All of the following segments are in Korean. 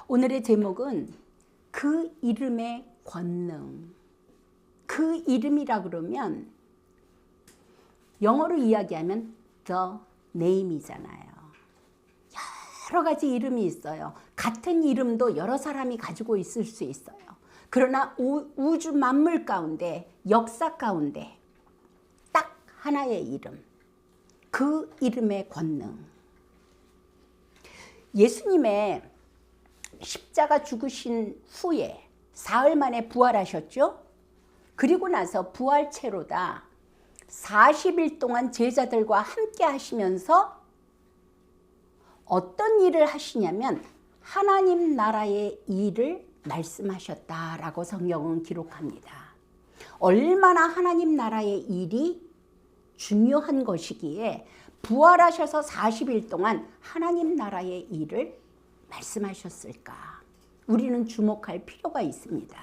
오늘의 제목은 그 이름의 권능. 그 이름이라 그러면 영어로 이야기하면 the name이잖아요. 여러 가지 이름이 있어요. 같은 이름도 여러 사람이 가지고 있을 수 있어요. 그러나 우주 만물 가운데, 역사 가운데 딱 하나의 이름. 그 이름의 권능. 예수님의 십자가 죽으신 후에 사흘 만에 부활하셨죠? 그리고 나서 부활체로다 40일 동안 제자들과 함께 하시면서 어떤 일을 하시냐면 하나님 나라의 일을 말씀하셨다라고 성경은 기록합니다. 얼마나 하나님 나라의 일이 중요한 것이기에 부활하셔서 40일 동안 하나님 나라의 일을 말씀하셨을까? 우리는 주목할 필요가 있습니다.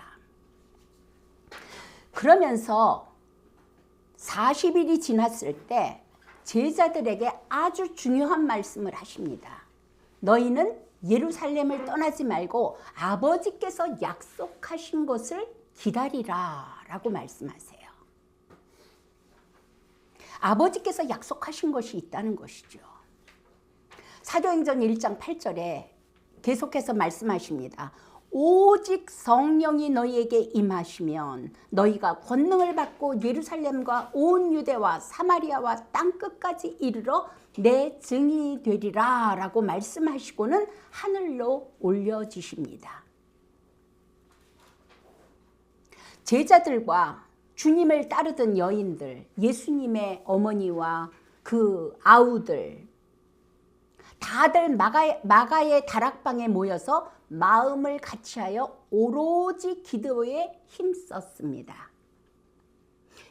그러면서 40일이 지났을 때 제자들에게 아주 중요한 말씀을 하십니다. 너희는 예루살렘을 떠나지 말고 아버지께서 약속하신 것을 기다리라 라고 말씀하세요. 아버지께서 약속하신 것이 있다는 것이죠. 사도행전 1장 8절에 계속해서 말씀하십니다. 오직 성령이 너희에게 임하시면 너희가 권능을 받고 예루살렘과 온 유대와 사마리아와 땅끝까지 이르러 내 증인이 되리라 라고 말씀하시고는 하늘로 올려주십니다. 제자들과 주님을 따르던 여인들, 예수님의 어머니와 그 아우들 다들 마가의 다락방에 모여서 마음을 같이하여 오로지 기도에 힘썼습니다.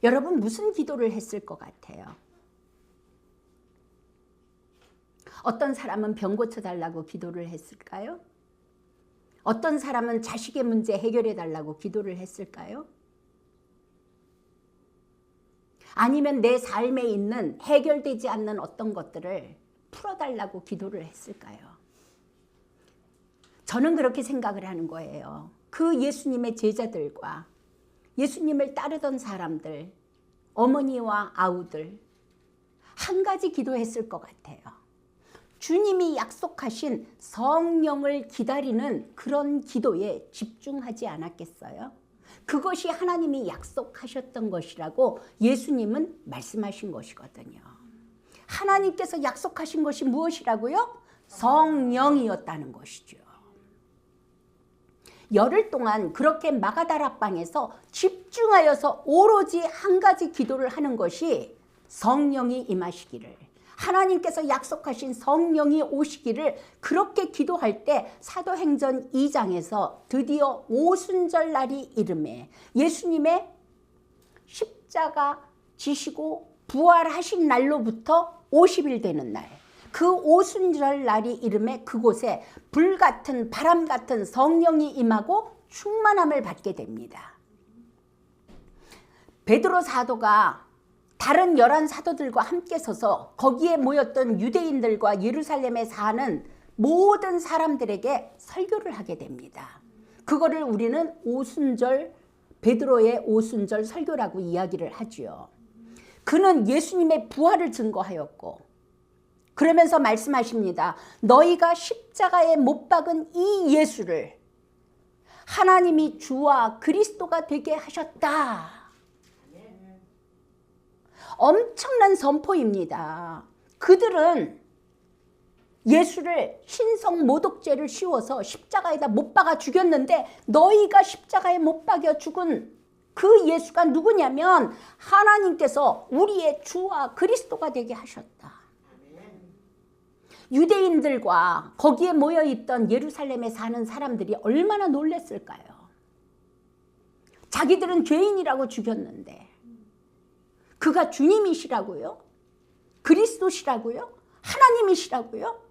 여러분 무슨 기도를 했을 것 같아요? 어떤 사람은 병 고쳐달라고 기도를 했을까요? 어떤 사람은 자식의 문제 해결해달라고 기도를 했을까요? 아니면 내 삶에 있는 해결되지 않는 어떤 것들을 풀어달라고 기도를 했을까요? 저는 그렇게 생각을 하는 거예요. 그 예수님의 제자들과 예수님을 따르던 사람들, 어머니와 아우들 한 가지 기도했을 것 같아요. 주님이 약속하신 성령을 기다리는 그런 기도에 집중하지 않았겠어요? 그것이 하나님이 약속하셨던 것이라고 예수님은 말씀하신 것이거든요. 하나님께서 약속하신 것이 무엇이라고요? 성령이었다는 것이죠. 열흘 동안 그렇게 마가다락방에서 집중하여서 오로지 한 가지 기도를 하는 것이 성령이 임하시기를, 하나님께서 약속하신 성령이 오시기를 그렇게 기도할 때 사도행전 2장에서 드디어 오순절 날이 이름에 예수님의 십자가 지시고 부활하신 날로부터 50일 되는 날, 그 오순절 날이 이름에 그곳에 불같은 바람 같은 성령이 임하고 충만함을 받게 됩니다. 베드로 사도가 다른 11 사도들과 함께 서서 거기에 모였던 유대인들과 예루살렘에 사는 모든 사람들에게 설교를 하게 됩니다. 그거를 우리는 오순절, 베드로의 오순절 설교라고 이야기를 하죠. 그는 예수님의 부활을 증거하였고 그러면서 말씀하십니다. 너희가 십자가에 못 박은 이 예수를 하나님이 주와 그리스도가 되게 하셨다. 엄청난 선포입니다. 그들은 예수를 신성 모독죄를 씌워서 십자가에다 못 박아 죽였는데 너희가 십자가에 못 박여 죽은 그 예수가 누구냐면 하나님께서 우리의 주와 그리스도가 되게 하셨다. 유대인들과 거기에 모여있던 예루살렘에 사는 사람들이 얼마나 놀랐을까요? 자기들은 죄인이라고 죽였는데 그가 주님이시라고요? 그리스도시라고요? 하나님이시라고요?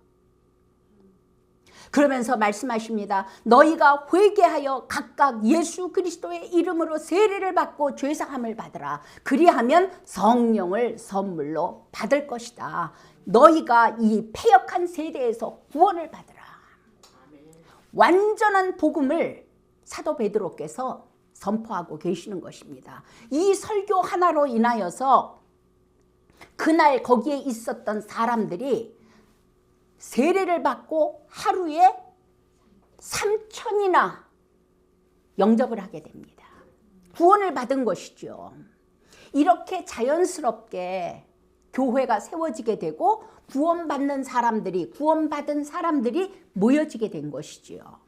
그러면서 말씀하십니다. 너희가 회개하여 각각 예수 그리스도의 이름으로 세례를 받고 죄사함을 받으라. 그리하면 성령을 선물로 받을 것이다. 너희가 이 패역한 세대에서 구원을 받으라. 완전한 복음을 사도 베드로께서 선포하고 계시는 것입니다. 이 설교 하나로 인하여서 그날 거기에 있었던 사람들이 세례를 받고 하루에 3,000이나 영접을 하게 됩니다. 구원을 받은 것이죠. 이렇게 자연스럽게 교회가 세워지게 되고 구원받은 사람들이 모여지게 된 것이지요.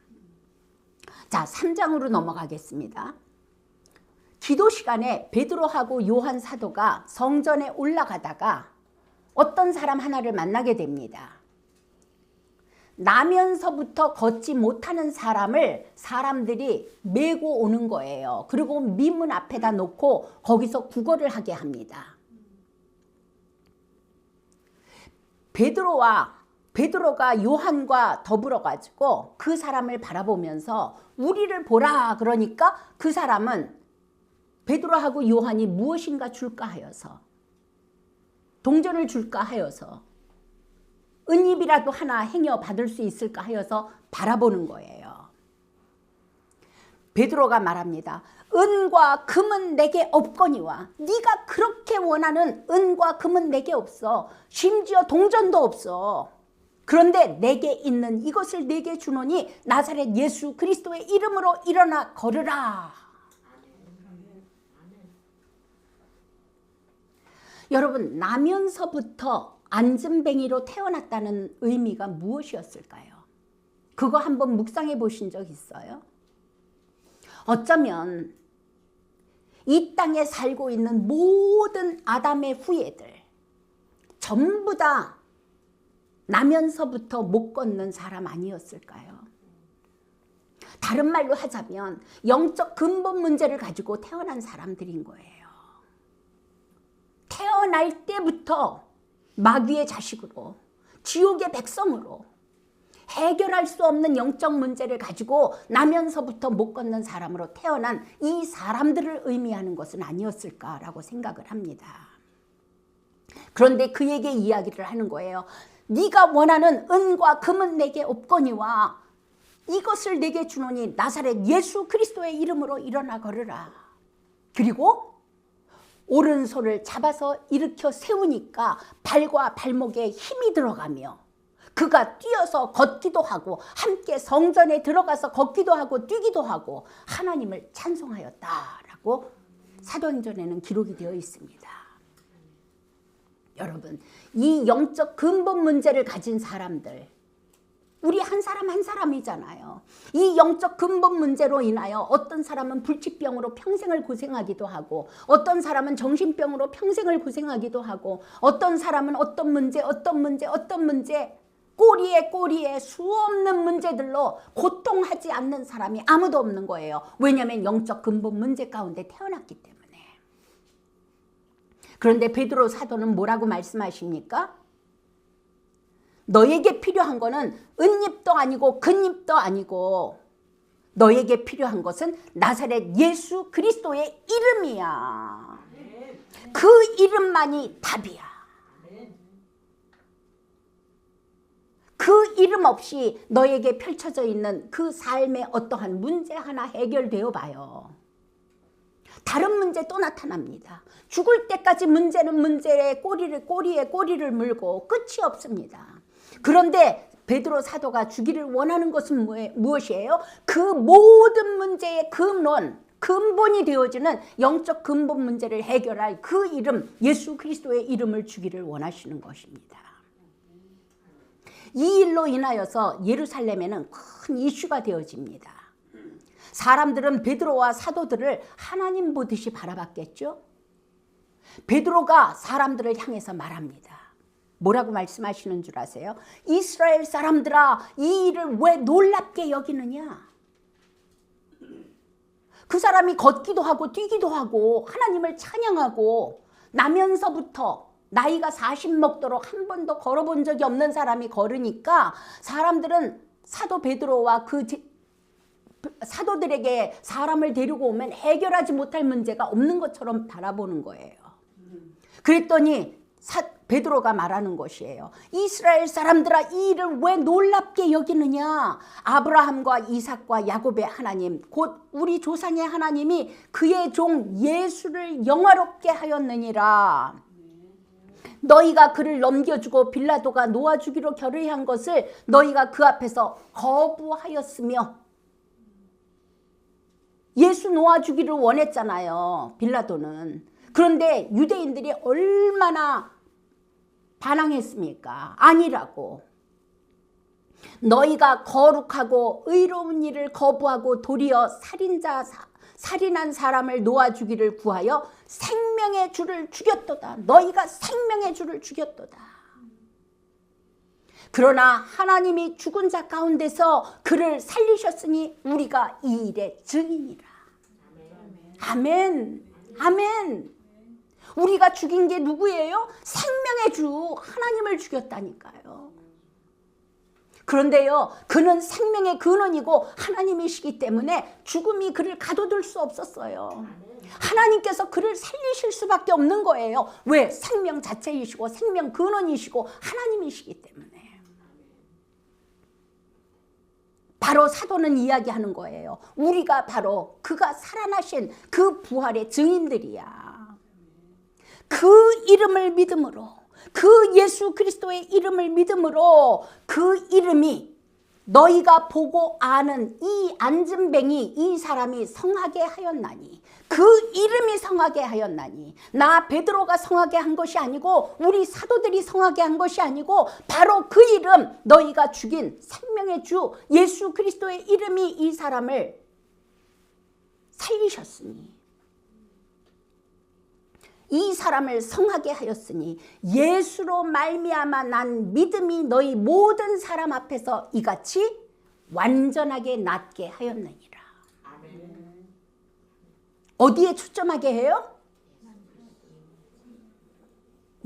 자, 3장으로 넘어가겠습니다. 기도 시간에 베드로하고 요한 사도가 성전에 올라가다가 어떤 사람 하나를 만나게 됩니다. 나면서부터 걷지 못하는 사람들이 메고 오는 거예요. 그리고 미문 앞에다 놓고 거기서 구걸을 하게 합니다. 베드로가 요한과 더불어 가지고 그 사람을 바라보면서 우리를 보라 그러니까 그 사람은 베드로하고 요한이 무엇인가 줄까 하여서, 동전을 줄까 하여서, 은입이라도 하나 행여 받을 수 있을까 하여서 바라보는 거예요. 베드로가 말합니다. 은과 금은 내게 없거니와, 네가 그렇게 원하는 은과 금은 내게 없어. 심지어 동전도 없어. 그런데 내게 있는 이것을 내게 주노니 나사렛 예수 그리스도의 이름으로 일어나 걸으라. 여러분, 나면서부터 안진뱅이로 태어났다는 의미가 무엇이었을까요? 그거 한번 묵상해 보신 적 있어요? 어쩌면 이 땅에 살고 있는 모든 아담의 후예들 전부 다 나면서부터 못 걷는 사람 아니었을까요? 다른 말로 하자면 영적 근본 문제를 가지고 태어난 사람들인 거예요. 태어날 때부터 마귀의 자식으로, 지옥의 백성으로 해결할 수 없는 영적 문제를 가지고 나면서부터 못 걷는 사람으로 태어난 이 사람들을 의미하는 것은 아니었을까라고 생각을 합니다. 그런데 그에게 이야기를 하는 거예요. 네가 원하는 은과 금은 내게 없거니와 이것을 내게 주노니 나사렛 예수 그리스도의 이름으로 일어나 걸으라. 그리고 오른손을 잡아서 일으켜 세우니까 발과 발목에 힘이 들어가며 그가 뛰어서 걷기도 하고 함께 성전에 들어가서 걷기도 하고 뛰기도 하고 하나님을 찬송하였다라고 사도행전에는 기록이 되어 있습니다. 여러분, 이 영적 근본 문제를 가진 사람들, 우리 한 사람 한 사람이잖아요. 이 영적 근본 문제로 인하여 어떤 사람은 불치병으로 평생을 고생하기도 하고, 어떤 사람은 정신병으로 평생을 고생하기도 하고, 어떤 사람은 어떤 문제 꼬리에 수없는 문제들로 고통하지 않는 사람이 아무도 없는 거예요. 왜냐하면 영적 근본 문제 가운데 태어났기 때문에. 그런데 베드로 사도는 뭐라고 말씀하십니까? 너에게 필요한 거는 은잎도 아니고 금잎도 아니고 너에게 필요한 것은 나사렛 예수 그리스도의 이름이야. 그 이름만이 답이야. 그 이름 없이 너에게 펼쳐져 있는 그 삶의 어떠한 문제 하나 해결되어 봐요. 다른 문제 또 나타납니다. 죽을 때까지 문제는 문제에 꼬리에 꼬리를 물고 끝이 없습니다. 그런데 베드로 사도가 주기를 원하는 것은 무엇이에요? 그 모든 문제의 근본이 되어지는 영적 근본 문제를 해결할 그 이름, 예수 그리스도의 이름을 주기를 원하시는 것입니다. 이 일로 인하여서 예루살렘에는 큰 이슈가 되어집니다. 사람들은 베드로와 사도들을 하나님 보듯이 바라봤겠죠? 베드로가 사람들을 향해서 말합니다. 뭐라고 말씀하시는 줄 아세요? 이스라엘 사람들아, 이 일을 왜 놀랍게 여기느냐? 그 사람이 걷기도 하고 뛰기도 하고 하나님을 찬양하고 나면서부터 나이가 40 먹도록 한 번도 걸어본 적이 없는 사람이 걸으니까 사람들은 사도 베드로와 그 사도들에게 사람을 데리고 오면 해결하지 못할 문제가 없는 것처럼 바라보는 거예요. 그랬더니 베드로가 말하는 것이에요. 이스라엘 사람들아, 이 일을 왜 놀랍게 여기느냐? 아브라함과 이삭과 야곱의 하나님, 곧 우리 조상의 하나님이 그의 종 예수를 영화롭게 하였느니라. 너희가 그를 넘겨주고 빌라도가 놓아주기로 결의한 것을 너희가 그 앞에서 거부하였으며, 예수 놓아주기를 원했잖아요, 빌라도는. 그런데 유대인들이 얼마나 반항했습니까? 아니라고. 너희가 거룩하고 의로운 일을 거부하고 도리어 살인한 사람을 놓아주기를 구하여 생명의 주를 죽였도다. 너희가 생명의 주를 죽였도다. 그러나 하나님이 죽은 자 가운데서 그를 살리셨으니 우리가 이 일의 증인이라. 아멘. 아멘. 우리가 죽인 게 누구예요? 생명의 주 하나님을 죽였다니까요. 그런데요, 그는 생명의 근원이고 하나님이시기 때문에 죽음이 그를 가둬둘 수 없었어요. 하나님께서 그를 살리실 수밖에 없는 거예요. 왜? 생명 자체이시고 생명 근원이시고 하나님이시기 때문에. 바로 사도는 이야기하는 거예요. 우리가 바로 그가 살아나신 그 부활의 증인들이야. 그 이름을 믿음으로, 그 예수 그리스도의 이름을 믿음으로, 그 이름이 너희가 보고 아는 이 안진뱅이, 이 사람이 성하게 하였나니, 그 이름이 성하게 하였나니, 나 베드로가 성하게 한 것이 아니고 우리 사도들이 성하게 한 것이 아니고 바로 그 이름, 너희가 죽인 생명의 주 예수 그리스도의 이름이 이 사람을 살리셨으니, 이 사람을 성하게 하였으니 예수로 말미암아 난 믿음이 너희 모든 사람 앞에서 이같이 완전하게 낫게 하였느니라. 어디에 초점하게 해요?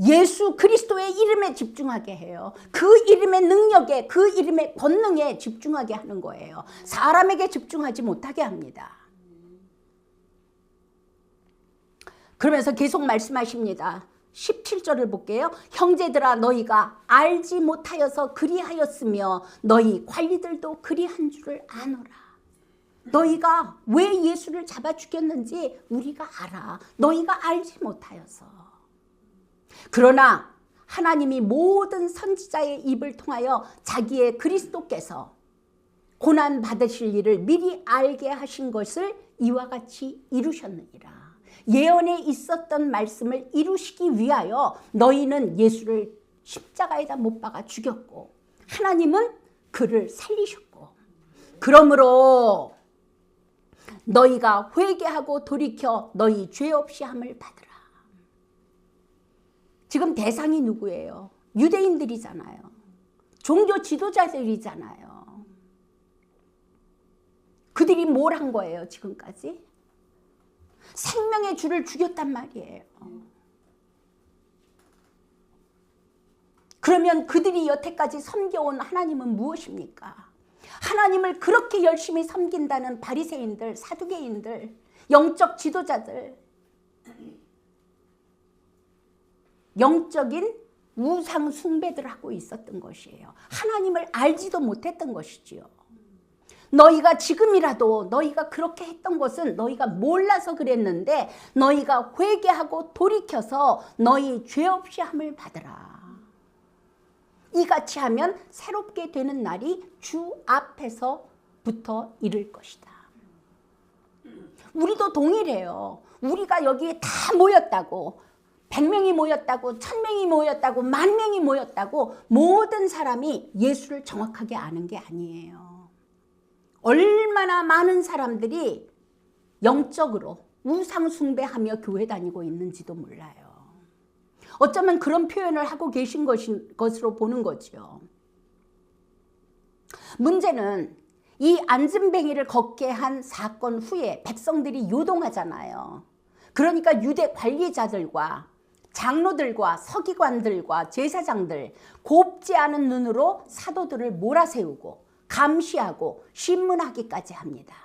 예수 그리스도의 이름에 집중하게 해요. 그 이름의 능력에, 그 이름의 권능에 집중하게 하는 거예요. 사람에게 집중하지 못하게 합니다. 그러면서 계속 말씀하십니다. 17절을 볼게요. 형제들아, 너희가 알지 못하여서 그리하였으며 너희 관리들도 그리한 줄을 아노라. 너희가 왜 예수를 잡아 죽였는지 우리가 알아. 너희가 알지 못하여서. 그러나 하나님이 모든 선지자의 입을 통하여 자기의 그리스도께서 고난 받으실 일을 미리 알게 하신 것을 이와 같이 이루셨느니라. 예언에 있었던 말씀을 이루시기 위하여 너희는 예수를 십자가에다 못 박아 죽였고 하나님은 그를 살리셨고, 그러므로 너희가 회개하고 돌이켜 너희 죄 없이 함을 받으라. 지금 대상이 누구예요? 유대인들이잖아요. 종교 지도자들이잖아요. 그들이 뭘 한 거예요, 지금까지? 생명의 주를 죽였단 말이에요. 그러면 그들이 여태까지 섬겨온 하나님은 무엇입니까? 하나님을 그렇게 열심히 섬긴다는 바리새인들, 사두개인들, 영적 지도자들, 영적인 우상 숭배들 하고 있었던 것이에요. 하나님을 알지도 못했던 것이지요. 너희가 지금이라도 너희가 그렇게 했던 것은 너희가 몰라서 그랬는데 너희가 회개하고 돌이켜서 너희 죄 없이 함을 받으라. 이같이 하면 새롭게 되는 날이 주 앞에서부터 이를 것이다. 우리도 동일해요. 우리가 여기에 다 모였다고, 100명이 모였다고, 1000명이 모였다고, 10,000명이 모였다고 모든 사람이 예수를 정확하게 아는 게 아니에요. 얼마나 많은 사람들이 영적으로 우상 숭배하며 교회 다니고 있는지도 몰라요. 어쩌면 그런 표현을 하고 계신 것으로 보는 거죠. 문제는 이 안진뱅이를 걷게 한 사건 후에 백성들이 요동하잖아요. 그러니까 유대 관리자들과 장로들과 서기관들과 제사장들, 곱지 않은 눈으로 사도들을 몰아세우고 감시하고 신문하기까지 합니다.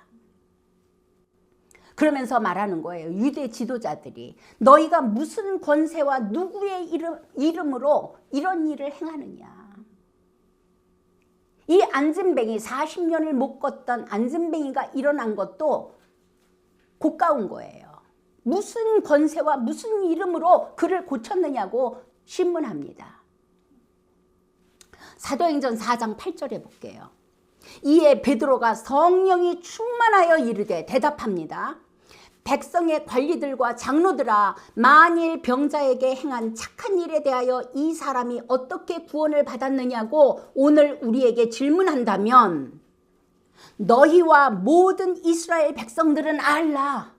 그러면서 말하는 거예요. 유대 지도자들이 너희가 무슨 권세와 누구의 이름으로 이런 일을 행하느냐. 이 안진뱅이 40년을 못 걷던 안진뱅이가 일어난 것도 고가운 거예요. 무슨 권세와 무슨 이름으로 그를 고쳤느냐고 신문합니다. 사도행전 4장 8절에 볼게요. 이에 베드로가 성령이 충만하여 이르되 대답합니다. 백성의 관리들과 장로들아, 만일 병자에게 행한 착한 일에 대하여 이 사람이 어떻게 구원을 받았느냐고 오늘 우리에게 질문한다면 너희와 모든 이스라엘 백성들은 알라.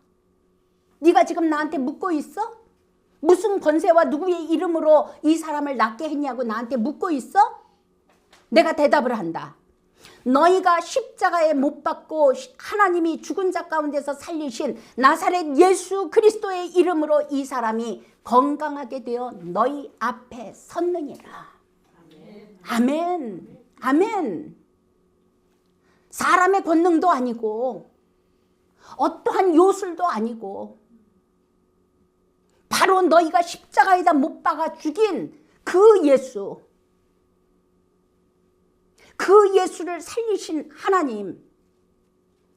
네가 지금 나한테 묻고 있어? 무슨 권세와 누구의 이름으로 이 사람을 낫게 했냐고 나한테 묻고 있어? 내가 대답을 한다. 너희가 십자가에 못 박고 하나님이 죽은 자 가운데서 살리신 나사렛 예수 그리스도의 이름으로 이 사람이 건강하게 되어 너희 앞에 섰느니라. 아멘. 아멘. 사람의 권능도 아니고 어떠한 요술도 아니고 바로 너희가 십자가에다 못 박아 죽인 그 예수, 그 예수를 살리신 하나님,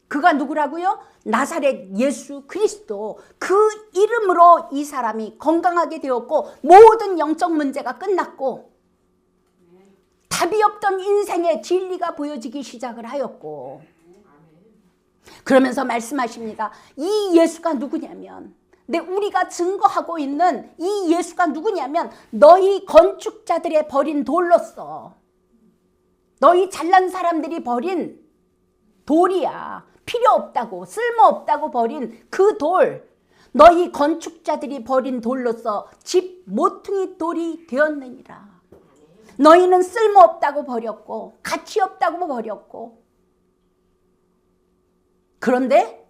그가 누구라고요? 나사렛 예수 그리스도. 그 이름으로 이 사람이 건강하게 되었고 모든 영적 문제가 끝났고 답이 없던 인생의 진리가 보여지기 시작을 하였고, 그러면서 말씀하십니다. 이 예수가 누구냐면, 우리가 증거하고 있는 이 예수가 누구냐면 너희 건축자들의 버린 돌로서, 너희 잘난 사람들이 버린 돌이야. 필요 없다고, 쓸모없다고 버린 그 돌, 너희 건축자들이 버린 돌로서 집 모퉁이 돌이 되었느니라. 너희는 쓸모없다고 버렸고 가치 없다고 버렸고, 그런데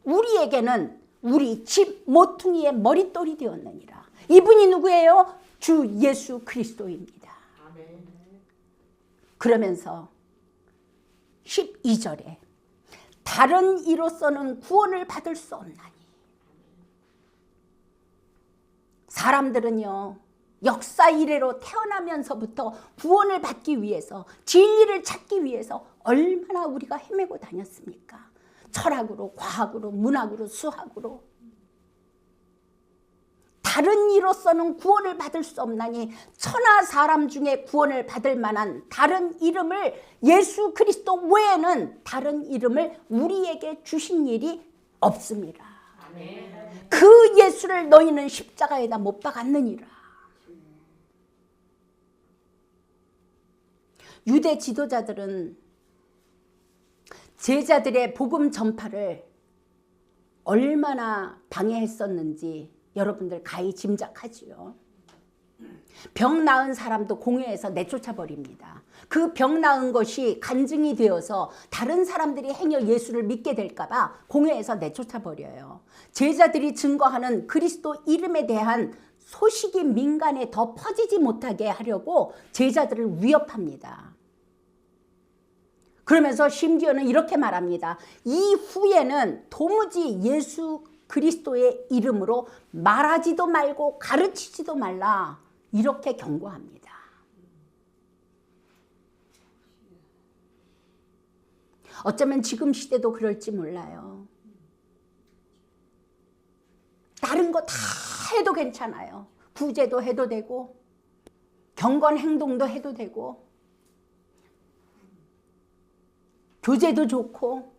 우리에게는 우리 집 모퉁이의 머릿돌이 되었느니라. 이분이 누구예요? 주 예수 그리스도입니다. 그러면서 12절에 다른 이로서는 구원을 받을 수 없나니. 사람들은요, 역사 이래로 태어나면서부터 구원을 받기 위해서, 진리를 찾기 위해서 얼마나 우리가 헤매고 다녔습니까? 철학으로, 과학으로, 문학으로, 수학으로. 다른 이로서는 구원을 받을 수 없나니 천하 사람 중에 구원을 받을 만한 다른 이름을, 예수 그리스도 외에는 다른 이름을 우리에게 주신 일이 없습니다. 아멘. 그 예수를 너희는 십자가에다 못 박았느니라. 유대 지도자들은 제자들의 복음 전파를 얼마나 방해했었는지 여러분들 가히 짐작하지요. 병 나은 사람도 공회에서 내쫓아 버립니다. 그 병 나은 것이 간증이 되어서 다른 사람들이 행여 예수를 믿게 될까 봐 공회에서 내쫓아 버려요. 제자들이 증거하는 그리스도 이름에 대한 소식이 민간에 더 퍼지지 못하게 하려고 제자들을 위협합니다. 그러면서 심지어는 이렇게 말합니다. 이후에는 도무지 예수 그리스도의 이름으로 말하지도 말고 가르치지도 말라, 이렇게 경고합니다. 어쩌면 지금 시대도 그럴지 몰라요. 다른 거 다 해도 괜찮아요. 구제도 해도 되고 경건 행동도 해도 되고 교제도 좋고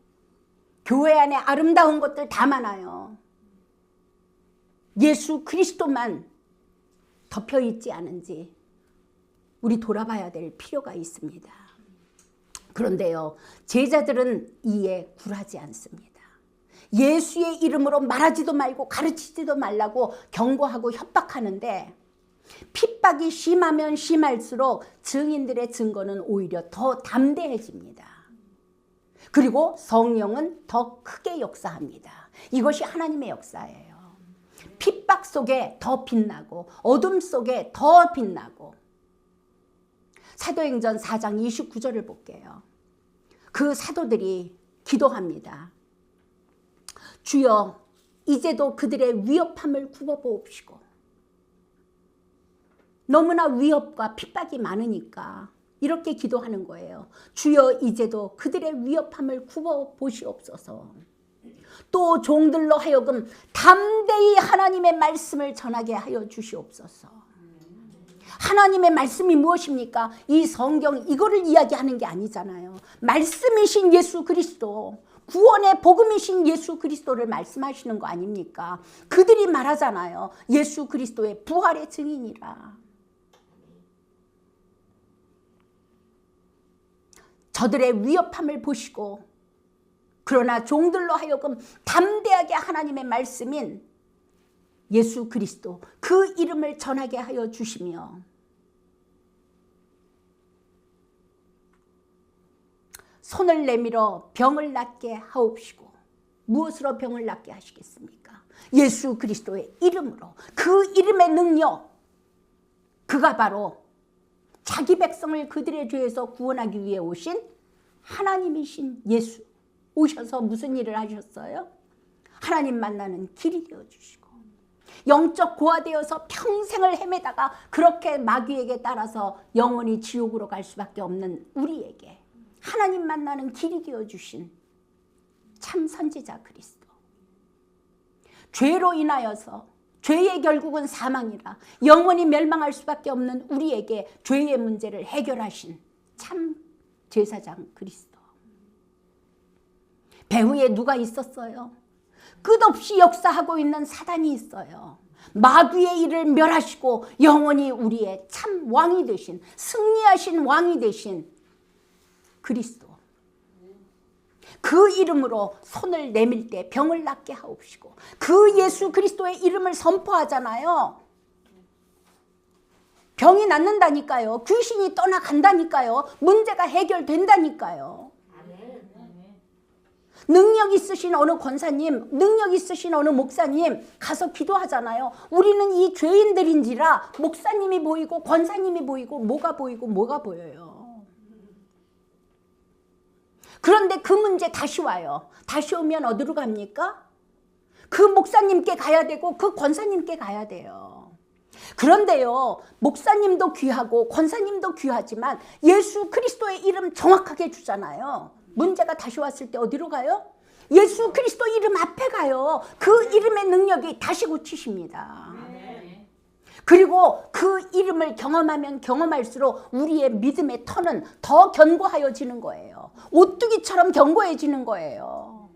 교회 안에 아름다운 것들 다 많아요. 예수 그리스도만 덮여 있지 않은지 우리 돌아봐야 될 필요가 있습니다. 그런데요, 제자들은 이에 굴하지 않습니다. 예수의 이름으로 말하지도 말고 가르치지도 말라고 경고하고 협박하는데, 핍박이 심하면 심할수록 증인들의 증거는 오히려 더 담대해집니다. 그리고 성령은 더 크게 역사합니다. 이것이 하나님의 역사예요. 핍박 속에 더 빛나고 어둠 속에 더 빛나고. 사도행전 4장 29절을 볼게요. 그 사도들이 기도합니다. 주여, 이제도 그들의 위협함을 굽어보옵시고. 너무나 위협과 핍박이 많으니까 이렇게 기도하는 거예요. 주여 이제도 그들의 위협함을 굽어보시옵소서. 또 종들로 하여금 담대히 하나님의 말씀을 전하게 하여 주시옵소서. 하나님의 말씀이 무엇입니까? 이 성경 이거를 이야기하는 게 아니잖아요. 말씀이신 예수 그리스도, 구원의 복음이신 예수 그리스도를 말씀하시는 거 아닙니까? 그들이 말하잖아요. 예수 그리스도의 부활의 증인이라. 저들의 위협함을 보시고, 그러나 종들로 하여금 담대하게 하나님의 말씀인 예수 그리스도 그 이름을 전하게 하여 주시며, 손을 내밀어 병을 낫게 하옵시고. 무엇으로 병을 낫게 하시겠습니까? 예수 그리스도의 이름으로. 그 이름의 능력, 그가 바로 자기 백성을 그들의 죄에서 구원하기 위해 오신 하나님이신 예수. 오셔서 무슨 일을 하셨어요? 하나님 만나는 길이 되어주시고, 영적 고아되어서 평생을 헤매다가 그렇게 마귀에게 따라서 영원히 지옥으로 갈 수밖에 없는 우리에게 하나님 만나는 길이 되어주신 참 선지자 그리스도. 죄로 인하여서 죄의 결국은 사망이라 영원히 멸망할 수밖에 없는 우리에게 죄의 문제를 해결하신 참 제사장 그리스도. 배후에 누가 있었어요? 끝없이 역사하고 있는 사단이 있어요. 마귀의 일을 멸하시고 영원히 우리의 참 왕이 되신, 승리하신 왕이 되신 그리스도. 그 이름으로 손을 내밀 때 병을 낫게 하옵시고. 그 예수 그리스도의 이름을 선포하잖아요. 병이 낫는다니까요. 귀신이 떠나간다니까요. 문제가 해결된다니까요. 능력 있으신 어느 권사님, 능력 있으신 어느 목사님 가서 기도하잖아요. 우리는 이 죄인들인지라 목사님이 보이고 권사님이 보이고 뭐가 보여요. 그런데 그 문제 다시 와요. 다시 오면 어디로 갑니까? 그 목사님께 가야 되고 그 권사님께 가야 돼요. 그런데요, 목사님도 귀하고 권사님도 귀하지만 예수 그리스도의 이름 정확하게 주잖아요. 문제가 다시 왔을 때 어디로 가요? 예수 그리스도 이름 앞에 가요. 그 이름의 능력이 다시 고치십니다. 그리고 그 이름을 경험하면 경험할수록 우리의 믿음의 터는 더 견고하여지는 거예요. 오뚜기처럼 견고해지는 거예요.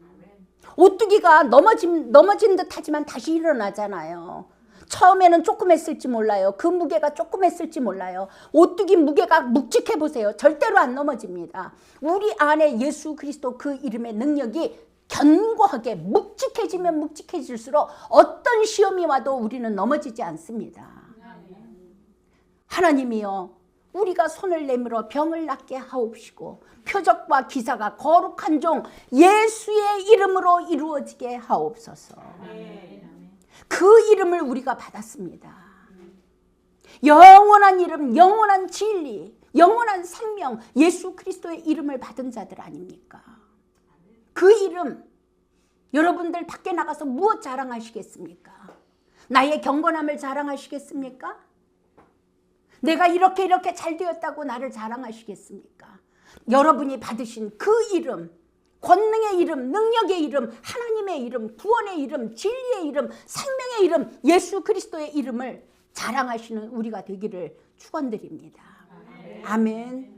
오뚜기가 넘어진 듯 하지만 다시 일어나잖아요. 처음에는 조금 했을지 몰라요. 그 무게가 조금 했을지 몰라요. 오뚜기 무게가 묵직해 보세요. 절대로 안 넘어집니다. 우리 안에 예수 그리스도 그 이름의 능력이 견고하게 묵직해지면 묵직해질수록 어떤 시험이 와도 우리는 넘어지지 않습니다. 하나님이여, 우리가 손을 내밀어 병을 낫게 하옵시고 표적과 기사가 거룩한 종 예수의 이름으로 이루어지게 하옵소서. 그 이름을 우리가 받았습니다. 영원한 이름, 영원한 진리, 영원한 생명, 예수 그리스도의 이름을 받은 자들 아닙니까? 그 이름, 여러분들 밖에 나가서 무엇 자랑하시겠습니까? 나의 경건함을 자랑하시겠습니까? 내가 이렇게 잘 되었다고 나를 자랑하시겠습니까? 여러분이 받으신 그 이름, 권능의 이름, 능력의 이름, 하나님의 이름, 구원의 이름, 진리의 이름, 생명의 이름, 예수 그리스도의 이름을 자랑하시는 우리가 되기를 축원드립니다. 아멘.